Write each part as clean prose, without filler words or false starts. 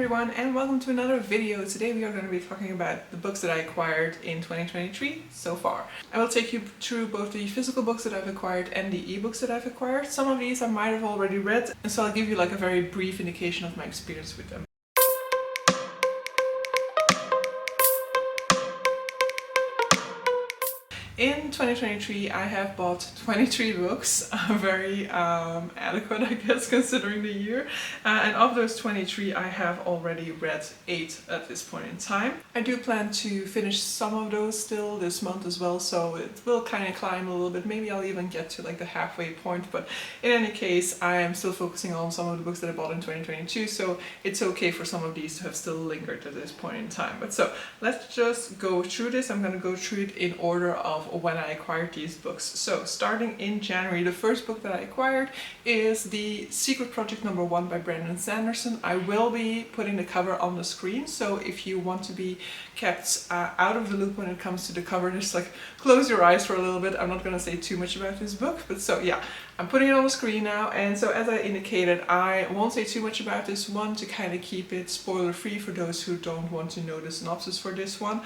everyone, and welcome to another video. Today we are going to be talking about the books that I acquired in 2023 so far. I will take you through both the physical books that I've acquired and the ebooks that I've acquired. Some of these I might have already read, and so I'll give you like a very brief indication of my experience with them. In 2023 I have bought 23 books, very adequate I guess considering the year, and of those 23 I have already read 8 at this point in time. I do plan to finish some of those still this month as well, so it will kind of climb a little bit. Maybe I'll even get to like the halfway point, but in any case I am still focusing on some of the books that I bought in 2022, so it's okay for some of these to have still lingered at this point in time. But so let's just go through this. I'm going to go through it in order of when I acquired these books. So starting in January, the first book that I acquired is The Secret Project #1 by Brandon Sanderson. I will be putting the cover on the screen, so if you want to be kept out of the loop when it comes to the cover, just like close your eyes for a little bit. I'm not going to say too much about this book, but so yeah, I'm putting it on the screen now. And so as I indicated, I won't say too much about this one to kind of keep it spoiler free for those who don't want to know the synopsis for this one.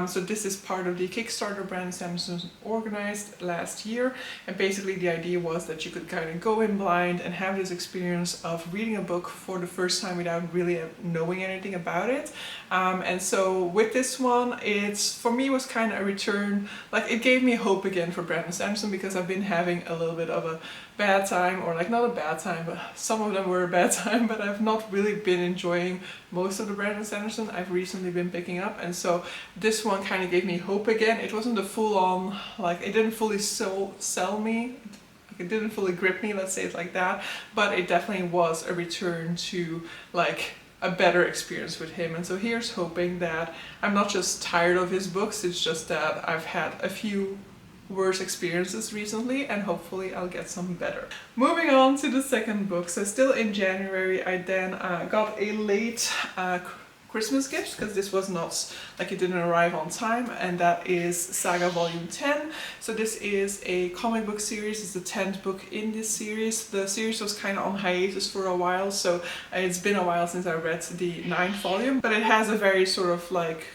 So this is part of the Kickstarter Brandon Sanderson organized last year, and basically the idea was that you could kind of go in blind and have this experience of reading a book for the first time without really knowing anything about it. And so with this one, it's for me was kind of a return, like it gave me hope again for Brandon Sanderson, because I've been having a little bit of a bad time, or like not a bad time, but some of them were a bad time, but I've not really been enjoying most of the Brandon Sanderson I've recently been picking up, and so this one kind of gave me hope again. It wasn't a full-on, like it didn't fully sell me, like it didn't fully grip me, let's say it like that, but it definitely was a return to like a better experience with him. And so here's hoping that I'm not just tired of his books, it's just that I've had a few worse experiences recently, and hopefully I'll get some better. Moving on to the second book. So still in January I then got a late Christmas gift, because this was not, like it didn't arrive on time, and that is Saga Volume 10. So this is a comic book series. It's the 10th book in this series. The series was kind of on hiatus for a while, so it's been a while since I read the 9th volume, but it has a very sort of like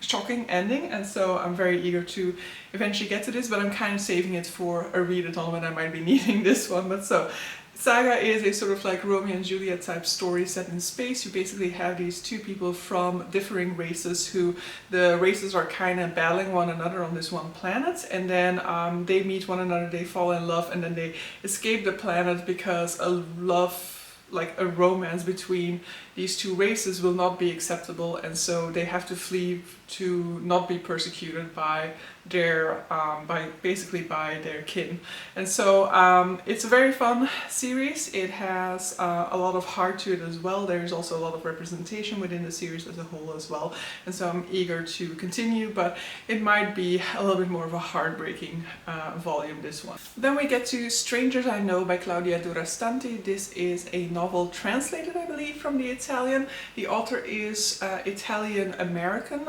shocking ending, and so I'm very eager to eventually get to this, but I'm kind of saving it for a read-a-thon when I might be needing this one. But so Saga is a sort of like Romeo and Juliet type story set in space. You basically have these two people from differing races, who the races are kind of battling one another on this one planet, and then they meet one another, they fall in love, and then they escape the planet because a romance between these two races will not be acceptable, and so they have to flee to not be persecuted by their by their kin. And so it's a very fun series. It has a lot of heart to it as well. There's also a lot of representation within the series as a whole as well, and so I'm eager to continue, but it might be a little bit more of a heartbreaking volume, this one. Then we get to Strangers I Know by Claudia Durastanti. This is a novel translated, I believe, from the Italian. The author is Italian-American,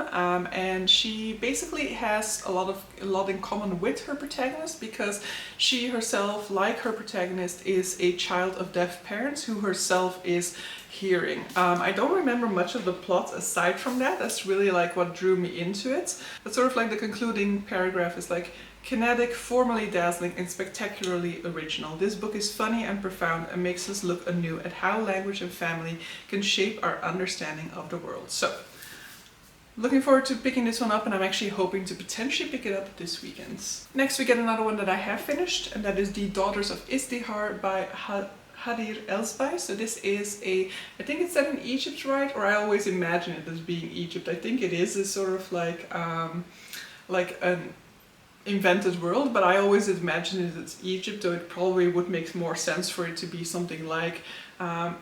and she basically has a lot in common with her protagonist, because she herself, like her protagonist, is a child of deaf parents who herself is hearing. I don't remember much of the plot aside from that. That's really like what drew me into it. But sort of like the concluding paragraph is like, kinetic, formally dazzling, and spectacularly original. This book is funny and profound and makes us look anew at how language and family can shape our understanding of the world. So, looking forward to picking this one up, and I'm actually hoping to potentially pick it up this weekend. Next we get another one that I have finished, and that is The Daughters of Istihar by Hadir Elsbay. So this is I think it's set in Egypt, right? Or I always imagine it as being Egypt. I think it is a sort of like an invented world, but I always imagine it as Egypt, though it probably would make more sense for it to be something like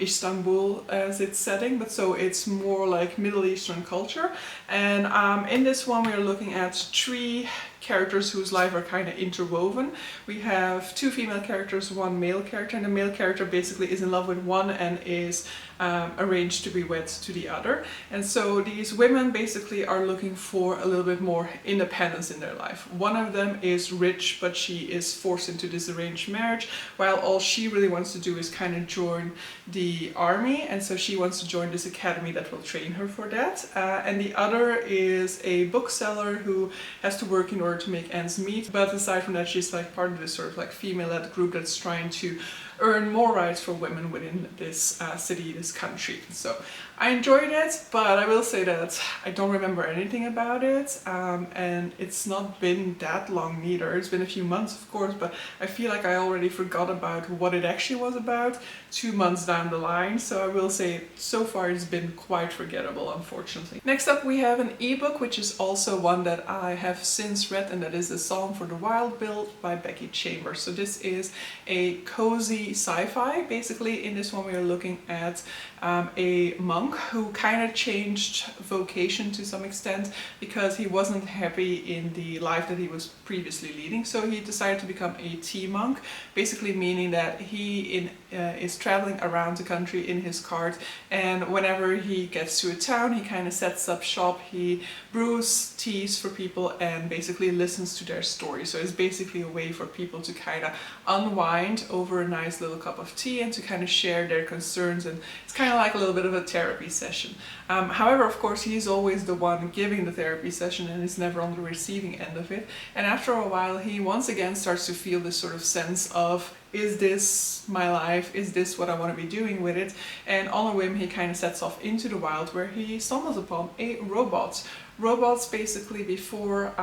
Istanbul as its setting, but so it's more like Middle Eastern culture. And in this one we are looking at 3 characters whose lives are kind of interwoven. We have 2 female characters, 1 male character, and the male character basically is in love with one and is arranged to be wed to the other. And so these women basically are looking for a little bit more independence in their life. One of them is rich, but she is forced into this arranged marriage, while all she really wants to do is kind of join the army, and so she wants to join this academy that will train her for that. And the other is a bookseller who has to work in order to make ends meet, but aside from that, she's like part of this sort of like female-led group that's trying to earn more rights for women within this city, this country. So I enjoyed it, but I will say that I don't remember anything about it, and it's not been that long neither. It's been a few months, of course, but I feel like I already forgot about what it actually was about 2 months down the line, so I will say so far it's been quite forgettable, unfortunately. Next up we have an ebook, which is also one that I have since read, and that is A Psalm for the Wild Bill by Becky Chambers. So this is a cozy sci-fi. Basically in this one we are looking at a monk who kind of changed vocation to some extent because he wasn't happy in the life that he was previously leading. So he decided to become a tea monk, basically meaning that he is traveling around the country in his cart, and whenever he gets to a town he kind of sets up shop, he brews teas for people and basically listens to their stories. So it's basically a way for people to kind of unwind over a nice little cup of tea and to kind of share their concerns, and it's kind of like a little bit of a therapy session. However, of course, he's always the one giving the therapy session and is never on the receiving end of it. And after a while, he once again starts to feel this sort of sense of, is this my life? Is this what I want to be doing with it? And on a whim, he kind of sets off into the wild, where he stumbles upon a robot. Robots basically before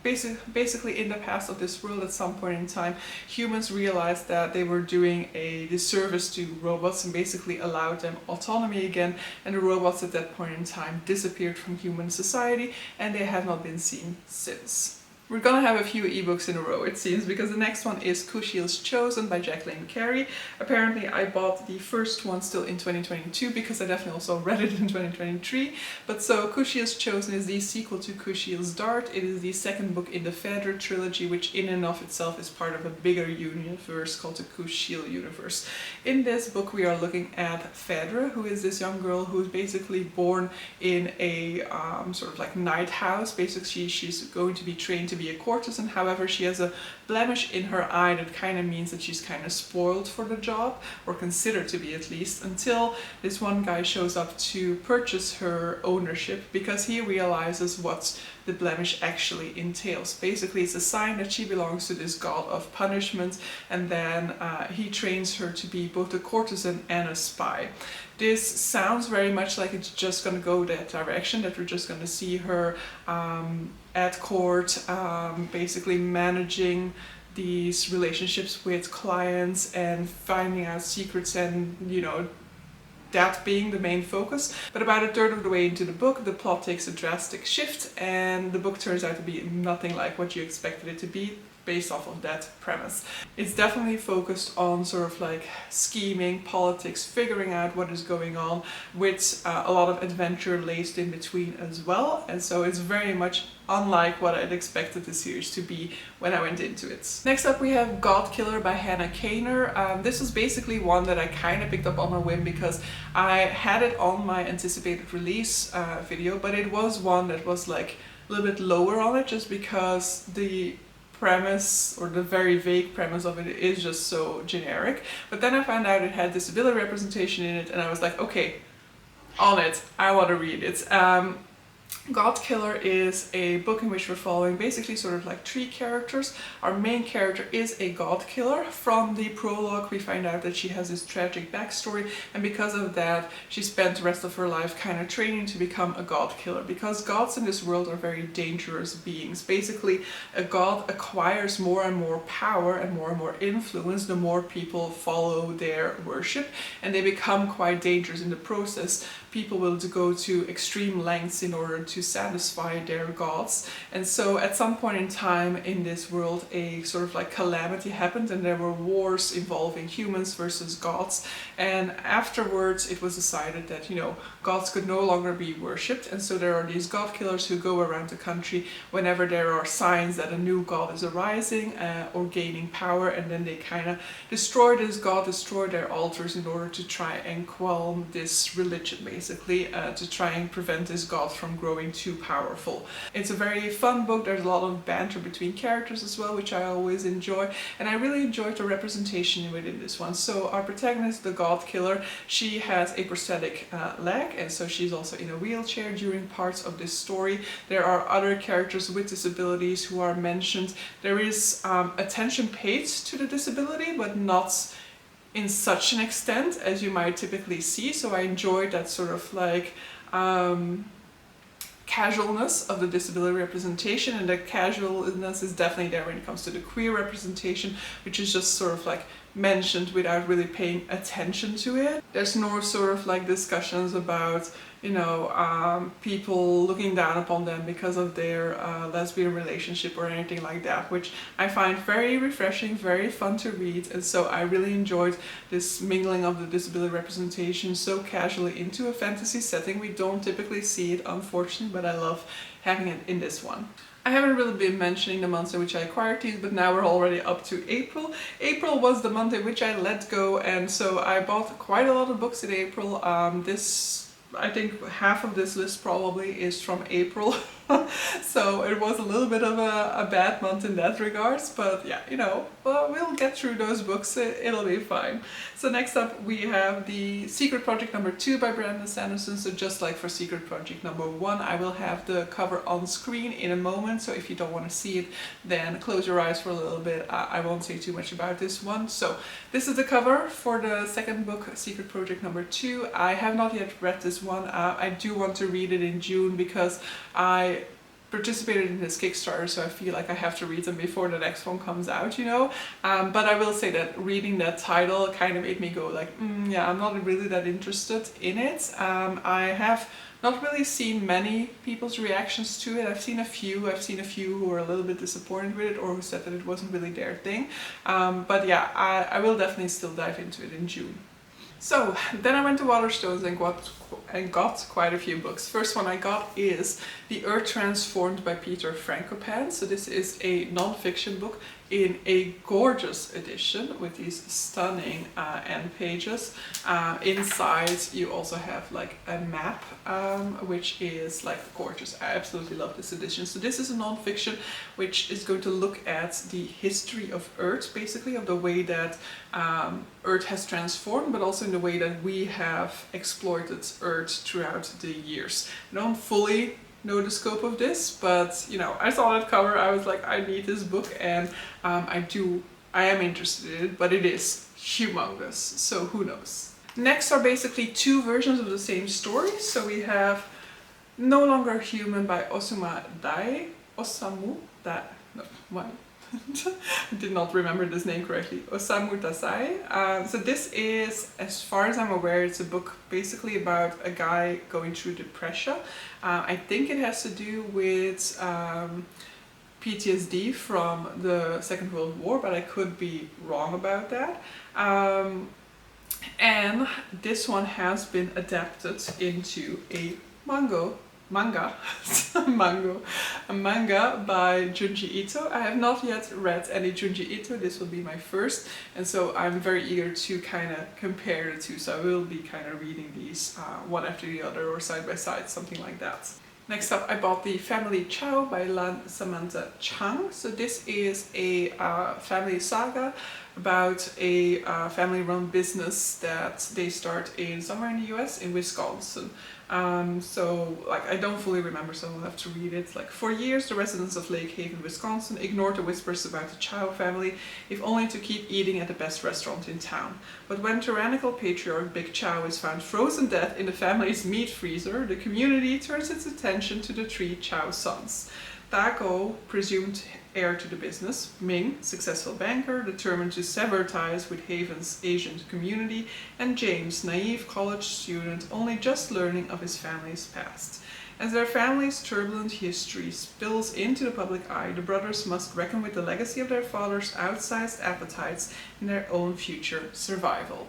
basically in the past of this world, at some point in time, humans realized that they were doing a disservice to robots and basically allowed them autonomy again, and the robots at that point in time disappeared from human society and they have not been seen since. We're gonna have a few ebooks in a row, it seems, because the next one is Kushiel's Chosen by Jacqueline Carey. Apparently I bought the first one still in 2022 because I definitely also read it in 2023. But so Kushiel's Chosen is the sequel to Kushiel's Dart. It is the second book in the Phaedra trilogy, which in and of itself is part of a bigger universe called the Kushiel universe. In this book we are looking at Phaedra, who is this young girl who is basically born in a sort of like night house. Basically she's going to be trained to be a courtesan. However, she has a blemish in her eye that kind of means that she's kind of spoiled for the job, or considered to be at least, until this one guy shows up to purchase her ownership because he realizes what the blemish actually entails. Basically, it's a sign that she belongs to this god of punishment, and then he trains her to be both a courtesan and a spy. This sounds very much like it's just going to go that direction, that we're just going to see her at court, basically managing these relationships with clients and finding out secrets, and you know, that being the main focus. But about a third of the way into the book, the plot takes a drastic shift and the book turns out to be nothing like what you expected it to be based off of that premise. It's definitely focused on sort of like scheming, politics, figuring out what is going on, with a lot of adventure laced in between as well. And so it's very much unlike what I'd expected the series to be when I went into it. Next up we have God Killer by Hannah Kaner. This is basically one that I kind of picked up on a whim because I had it on my anticipated release video, but it was one that was like a little bit lower on it just because the premise, or the very vague premise of it, is just so generic. But then I found out it had disability representation in it and I was like, okay, on it, I want to read it. God Killer is a book in which we're following basically sort of like 3 characters. Our main character is a God Killer. From the prologue we find out that she has this tragic backstory, and because of that she spent the rest of her life kind of training to become a God Killer, because gods in this world are very dangerous beings. Basically a god acquires more and more power and more influence the more people follow their worship, and they become quite dangerous in the process. People will go to extreme lengths in order order to satisfy their gods. And so at some point in time in this world, a sort of like calamity happened, and there were wars involving humans versus gods. And afterwards it was decided that, you know, gods could no longer be worshipped, and so there are these god killers who go around the country whenever there are signs that a new god is arising or gaining power, and then they kind of destroy this god, destroy their altars in order to try and quell this religion, basically, to try and prevent this god from growing too powerful. It's a very fun book. There's a lot of banter between characters as well, which I always enjoy, and I really enjoyed the representation within this one. So our protagonist, the god killer, she has a prosthetic leg, and so she's also in a wheelchair during parts of this story. There are other characters with disabilities who are mentioned. There is attention paid to the disability, but not in such an extent as you might typically see. So I enjoyed that sort of like casualness of the disability representation, and the casualness is definitely there when it comes to the queer representation, which is just sort of like mentioned without really paying attention to it. There's no sort of like discussions about, you know, people looking down upon them because of their lesbian relationship or anything like that, which I find very refreshing, very fun to read. And so I really enjoyed this mingling of the disability representation so casually into a fantasy setting. We don't typically see it, unfortunately, but I love having it in this one. I haven't really been mentioning the months in which I acquired these, but now we're already up to April. April was the month in which I let go, and so I bought quite a lot of books in April. I think half of this list probably is from April. So it was a little bit of a bad month in that regards, but yeah, you know, well, we'll get through those books, it'll be fine. So next up we have the Secret Project number 2 by Brandon Sanderson. So just like for Secret Project number 1, I will have the cover on screen in a moment, so if you don't want to see it, then close your eyes for a little bit. I won't say too much about this one. So this is the cover for the second book, Secret Project number 2. I have not yet read this one. I do want to read it in June because I participated in this Kickstarter, so I feel like I have to read them before the next one comes out, you know. But I will say that reading that title kind of made me go like, yeah, I'm not really that interested in it. I have not really seen many people's reactions to it. I've seen a few who were a little bit disappointed with it, or who said that it wasn't really their thing. But yeah, I will definitely still dive into it in June. So then I went to Waterstones and got quite a few books. First one I got is The Earth Transformed by Peter Frankopan. So this is a non-fiction book in a gorgeous edition with these stunning end pages. Inside you also have like a map, which is like gorgeous. I absolutely love this edition. So this is a non-fiction which is going to look at the history of Earth, basically, of the way that Earth has transformed, but also in the way that we have exploited Earth throughout the years. I don't fully know the scope of this, but you know, I saw that cover, I was like, I need this book, and I am interested in it, but it is humongous, so who knows. Next are basically two versions of the same story. So we have No Longer Human by Osamu Dai. I did not remember this name correctly. Osamu Dazai. So this is, as far as I'm aware, it's a book basically about a guy going through depression. I think it has to do with PTSD from the Second World War, but I could be wrong about that. And this one has been adapted into a manga by Junji Ito. I have not yet read any Junji Ito. This will be my first, and so I'm very eager to kind of compare the two. So I will be kind of reading these one after the other or side by side, something like that. Next up, I bought The Family Chow by Lan Samantha Chang. So this is a family saga about a family-run business that they start in somewhere in the US, in Wisconsin. So like, I don't fully remember, so I'll have to read it. Like, for years the residents of Lake Haven, Wisconsin ignored the whispers about the Chow family, if only to keep eating at the best restaurant in town. But when tyrannical patriarch Big Chow is found frozen dead in the family's meat freezer, the community turns its attention to the three Chow sons. Tako, presumed heir to the business; Ming, successful banker, determined to sever ties with Haven's Asian community; and James, naive college student, only just learning of his family's past. As their family's turbulent history spills into the public eye, the brothers must reckon with the legacy of their father's outsized appetites in their own future survival.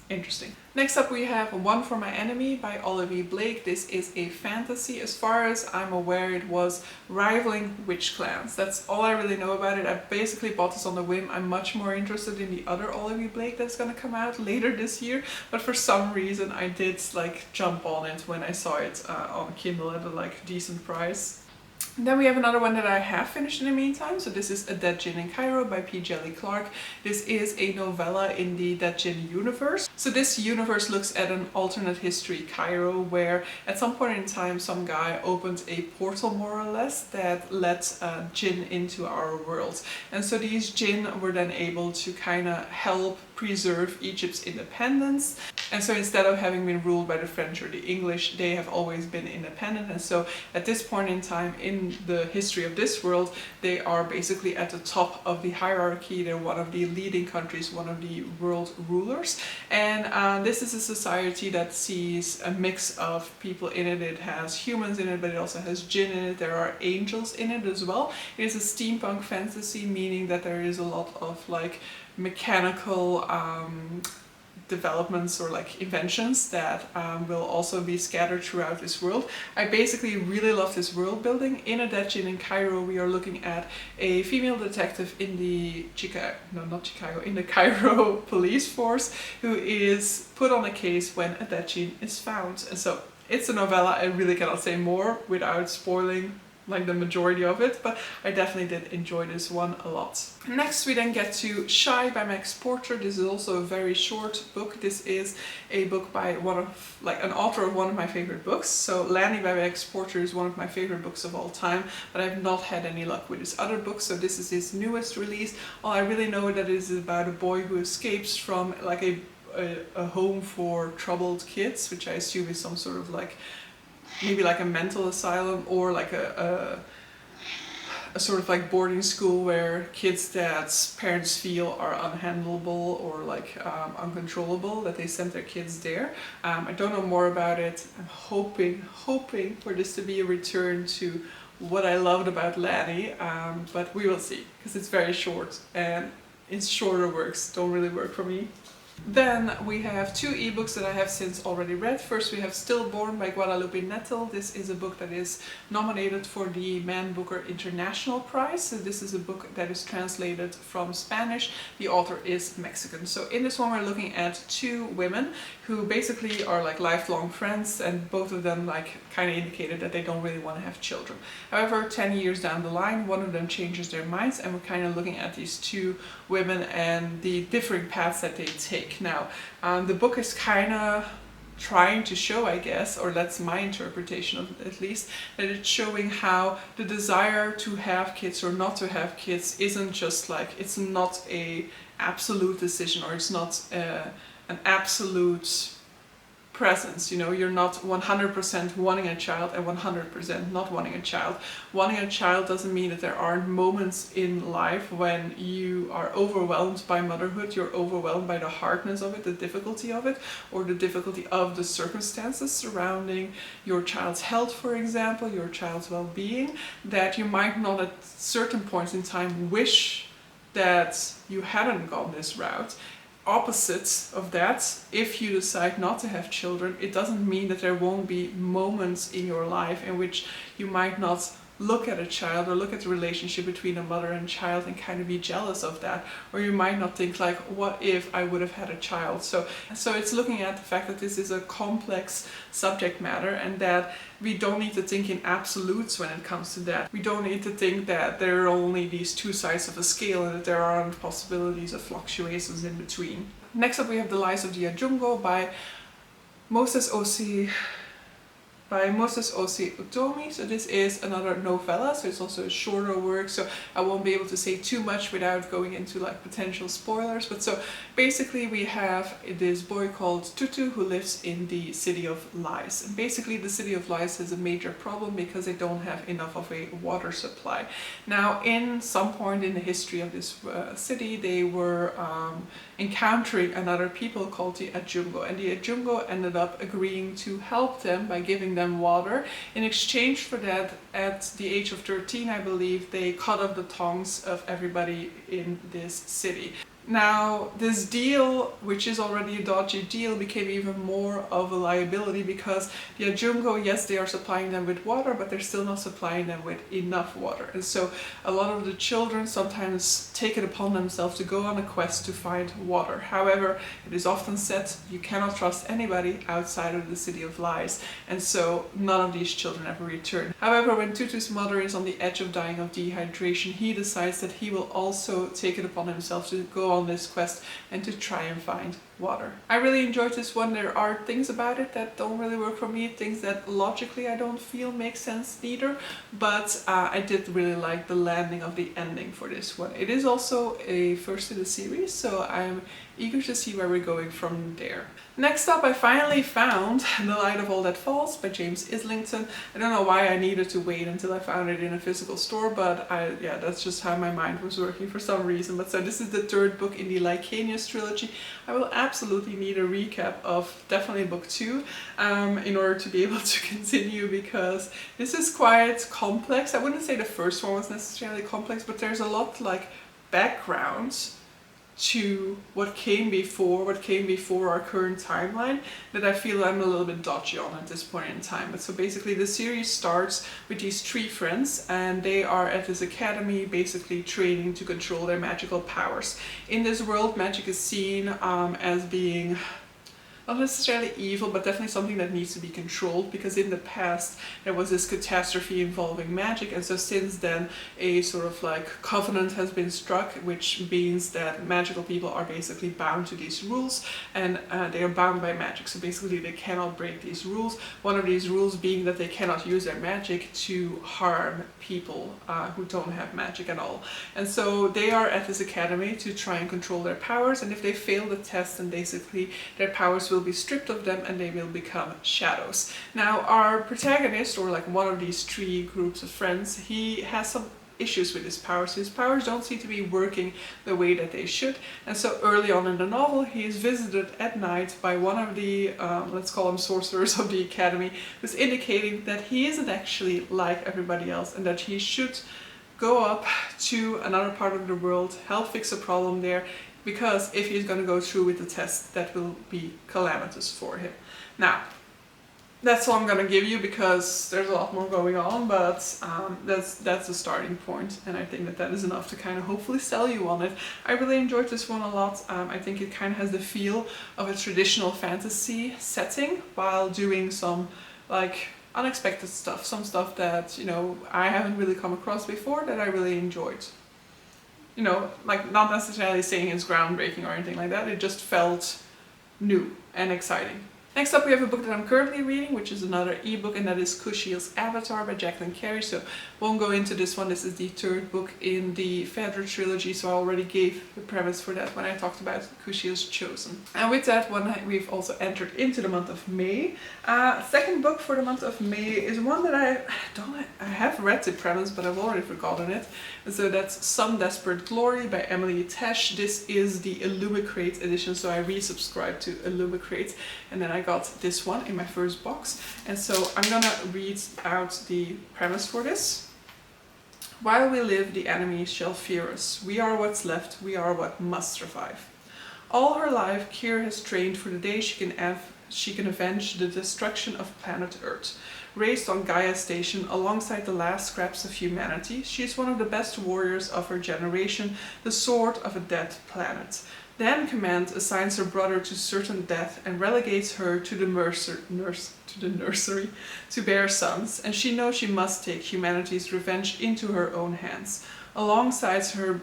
Interesting. Next up we have One for My Enemy by Olivia Blake. This is a fantasy. As far as I'm aware, it was rivaling Witch Clans. That's all I really know about it. I basically bought this on a whim. I'm much more interested in the other Olivia Blake that's gonna come out later this year, but for some reason I did like jump on it when I saw it on Kindle at a like decent price. Then we have another one that I have finished in the meantime. So this is A Dead Djinn in Cairo by P. Jelly Clark. This is a novella in the Dead Djinn universe. So this universe looks at an alternate history Cairo where at some point in time some guy opened a portal more or less that let djinn into our world. And so these djinn were then able to kind of help preserve Egypt's independence. And so instead of having been ruled by the French or the English, they have always been independent. And so at this point in time in the history of this world, they are basically at the top of the hierarchy. They're one of the leading countries, one of the world rulers. And this is a society that sees a mix of people in it. It has humans in it, but it also has djinn in it. There are angels in it as well. It is a steampunk fantasy, meaning that there is a lot of like mechanical developments or like inventions that will also be scattered throughout this world. I basically really love this world building. In A Dead Djinn in Cairo, we are looking at a female detective in the in the Cairo police force who is put on a case when a dead djinn is found. And so it's a novella. I really cannot say more without spoiling like the majority of it, but I definitely did enjoy this one a lot. Next we then get to Shy by Max Porter. This is also a very short book. This is a book by an author of one of my favorite books. So Lanny by Max Porter is one of my favorite books of all time, but I've not had any luck with his other books, so this is his newest release. All I really know that it is about a boy who escapes from like a home for troubled kids, which I assume is some sort of like maybe like a mental asylum or like a sort of like boarding school where kids that parents feel are unhandleable or like uncontrollable, that they send their kids there. I don't know more about it. I'm hoping for this to be a return to what I loved about Lanny, but we will see, because it's very short and its shorter works don't really work for me. Then we have two ebooks that I have since already read. First we have Stillborn by Guadalupe Nettel. This is a book that is nominated for the Man Booker International Prize. So this is a book that is translated from Spanish. The author is Mexican. So in this one we're looking at two women who basically are like lifelong friends, and both of them like kind of indicated that they don't really want to have children. However, 10 years down the line, one of them changes their minds, and we're kind of looking at these two women and the differing paths that they take. Now, the book is kind of trying to show, I guess, or that's my interpretation of it at least, that it's showing how the desire to have kids or not to have kids isn't just like, it's not a absolute decision, or it's not an absolute presence. You know, you're not 100% wanting a child and 100% not wanting a child. Wanting a child doesn't mean that there aren't moments in life when you are overwhelmed by motherhood, you're overwhelmed by the hardness of it, the difficulty of it, or the difficulty of the circumstances surrounding your child's health, for example, your child's well-being, that you might not at certain points in time wish that you hadn't gone this route. Opposite of that, if you decide not to have children, it doesn't mean that there won't be moments in your life in which you might not look at a child or look at the relationship between a mother and child and kind of be jealous of that, or you might not think like, what if I would have had a child? So it's looking at the fact that this is a complex subject matter, and that we don't need to think in absolutes when it comes to that. We don't need to think that there are only these two sides of a scale and that there aren't possibilities of fluctuations in between. Next up we have The Lies of the Ajungo by Moses Osi Utomi. So this is another novella, so it's also a shorter work, so I won't be able to say too much without going into like potential spoilers. But so basically we have this boy called Tutu who lives in the City of Lies, and basically the City of Lies has a major problem because they don't have enough of a water supply. Now, in some point in the history of this city, they were encountering another people called the Ajungo, and the Ajungo ended up agreeing to help them by giving them water. In exchange for that, at the age of 13, I believe, they cut off the tongues of everybody in this city. Now, this deal, which is already a dodgy deal, became even more of a liability because the Ajumgo, yes, they are supplying them with water, but they're still not supplying them with enough water. And so a lot of the children sometimes take it upon themselves to go on a quest to find water. However, it is often said you cannot trust anybody outside of the City of Lies, and so none of these children ever return. However, when Tutu's mother is on the edge of dying of dehydration, he decides that he will also take it upon himself to go on this quest and to try and find water. I really enjoyed this one. There are things about it that don't really work for me, things that logically I don't feel make sense either, but I did really like the landing of the ending for this one. It is also a first in the series, so I'm eager to see where we're going from there. Next up, I finally found The Light of All That Falls by James Islington. I don't know why I needed to wait until I found it in a physical store, but yeah, that's just how my mind was working for some reason. But so this is the third book in the Lycanius trilogy. I will absolutely need a recap of definitely book 2 in order to be able to continue, because this is quite complex. I wouldn't say the first one was necessarily complex, but there's a lot like background to what came before our current timeline that I feel I'm a little bit dodgy on at this point in time. But so basically the series starts with these 3 friends, and they are at this academy basically training to control their magical powers. In this world, magic is seen as being not necessarily evil, but definitely something that needs to be controlled, because in the past there was this catastrophe involving magic, and so since then a sort of like covenant has been struck, which means that magical people are basically bound to these rules, and they are bound by magic, so basically they cannot break these rules. One of these rules being that they cannot use their magic to harm people who don't have magic at all. And so they are at this academy to try and control their powers, and if they fail the test, then basically their powers will be stripped of them and they will become shadows. Now our protagonist, or like one of these 3 groups of friends, he has some issues with his powers. His powers don't seem to be working the way that they should, and so early on in the novel he is visited at night by one of the let's call them sorcerers of the academy, who's indicating that he isn't actually like everybody else and that he should go up to another part of the world, help fix a problem there, because if he's going to go through with the test, that will be calamitous for him. Now, that's all I'm going to give you, because there's a lot more going on, but that's the starting point, and I think that that is enough to kind of hopefully sell you on it. I really enjoyed this one a lot. I think it kind of has the feel of a traditional fantasy setting while doing some like unexpected stuff, some stuff that, you know, I haven't really come across before that I really enjoyed. You know, like not necessarily saying it's groundbreaking or anything like that, it just felt new and exciting. Next up we have a book that I'm currently reading, which is another ebook, and that is Kushiel's Avatar by Jacqueline Carey, so won't go into this one. This is the 3rd book in the Phaedra trilogy, so I already gave the premise for that when I talked about Kushiel's Chosen. And with that one we've also entered into the month of May. Second book for the month of May is one that I have read the premise, but I've already forgotten it. And so that's Some Desperate Glory by Emily Tesh. This is the Illumicrate edition, so I resubscribed to Illumicrate, and then I got this one in my first box. And so I'm gonna read out the premise for this. While we live, the enemy shall fear us. We are what's left, we are what must survive. All her life, Kier has trained for the day she can avenge the destruction of planet Earth. Raised on Gaia Station alongside the last scraps of humanity, she is one of the best warriors of her generation, the sword of a dead planet. Then Command assigns her brother to certain death and relegates her to the nursery to bear sons, and she knows she must take humanity's revenge into her own hands. Alongside her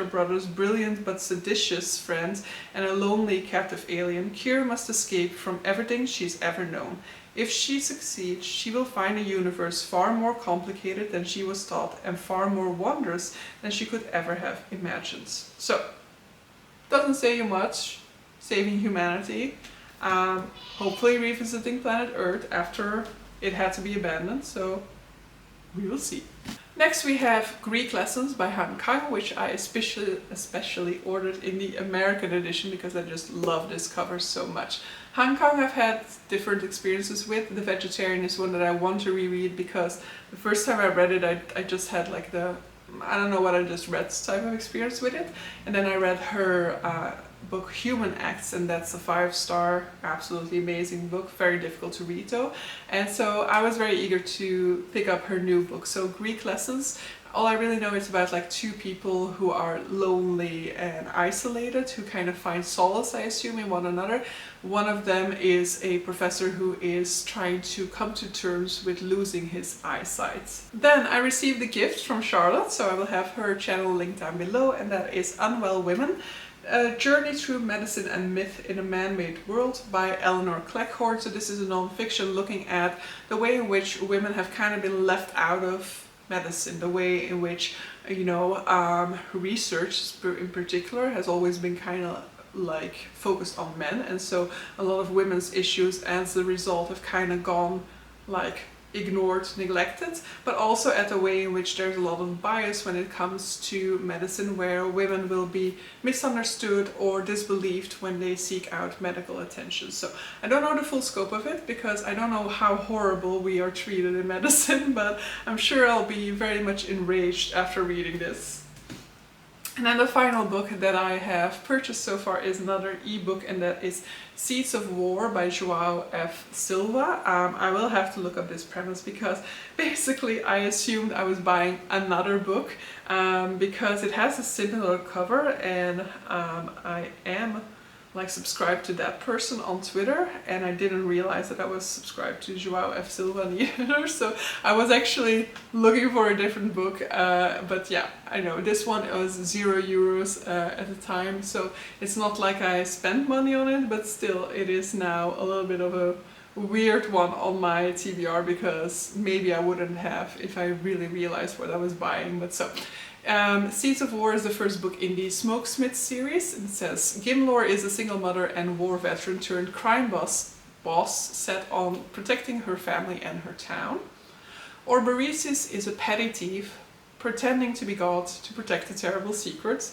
brother's brilliant but seditious friend and a lonely captive alien, Kier must escape from everything she's ever known. If she succeeds, she will find a universe far more complicated than she was taught and far more wondrous than she could ever have imagined. So, doesn't say you much. Saving humanity, hopefully revisiting planet Earth after it had to be abandoned, so we will see. Next we have Greek Lessons by Han Kang, which I especially ordered in the American edition because I just love this cover so much. Han Kang I've had different experiences with. The Vegetarian is one that I want to reread because the first time I read it I just had like the, I don't know what I just read type of experience with it. And then I read her book Human Acts, and that's a 5-star, absolutely amazing book, very difficult to read though. And so I was very eager to pick up her new book. So Greek Lessons, all I really know is about like two people who are lonely and isolated, who kind of find solace, I assume, in one another. One of them is a professor who is trying to come to terms with losing his eyesight. Then I received a gift from Charlotte, so I will have her channel linked down below, and that is Unwell Women: A Journey Through Medicine and Myth in a Man-Made World by Eleanor Cleghorn. So this is a non-fiction looking at the way in which women have kind of been left out of medicine, the way in which, you know, research in particular has always been kind of like focused on men, and so a lot of women's issues as a result have kind of gone like ignored, neglected, but also at the way in which there's a lot of bias when it comes to medicine, where women will be misunderstood or disbelieved when they seek out medical attention. So I don't know the full scope of it because I don't know how horrible we are treated in medicine, but I'm sure I'll be very much enraged after reading this. And then the final book that I have purchased so far is another ebook, and that is Seeds of War by João F. Silva. I will have to look up this premise because basically I assumed I was buying another book because it has a similar cover, and I am like subscribed to that person on Twitter, and I didn't realize that I was subscribed to João F. Silva either, so I was actually looking for a different book, but yeah, I know this one was €0 at the time, so it's not like I spent money on it, but still it is now a little bit of a weird one on my TBR because maybe I wouldn't have if I really realized what I was buying. But so Seeds of War is the first book in the Smokesmith series. It says Gimlor is a single mother and war veteran turned crime boss set on protecting her family and her town. Orberesis is a petty thief pretending to be God to protect a terrible secret.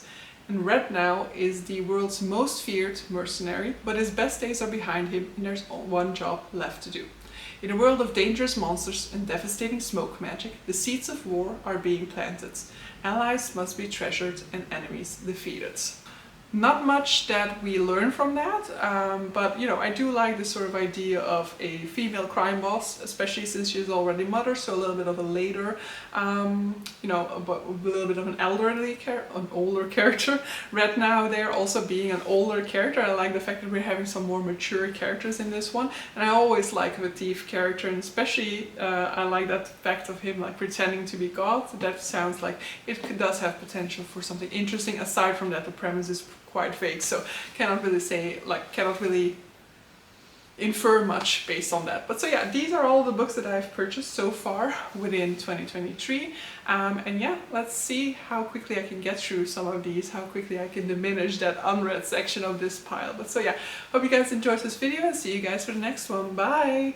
And Red Now is the world's most feared mercenary, but his best days are behind him and there's one job left to do. In a world of dangerous monsters and devastating smoke magic, the seeds of war are being planted. Allies must be treasured and enemies defeated. Not much that we learn from that, but you know, I do like this sort of idea of a female crime boss, especially since she's already mother, so a little bit of a later, you know, but a little bit of an older character. Red Now there also being an older character. I like the fact that we're having some more mature characters in this one, and I always like the thief character, and especially I like that fact of him like pretending to be God. That sounds like it does have potential for something interesting. Aside from that, the premise is quite vague, so cannot really infer much based on that. But so yeah, these are all the books that I've purchased so far within 2023, and yeah, let's see how quickly I can get through some of these, how quickly I can diminish that unread section of this pile. But so yeah, hope you guys enjoyed this video and see you guys for the next one. Bye!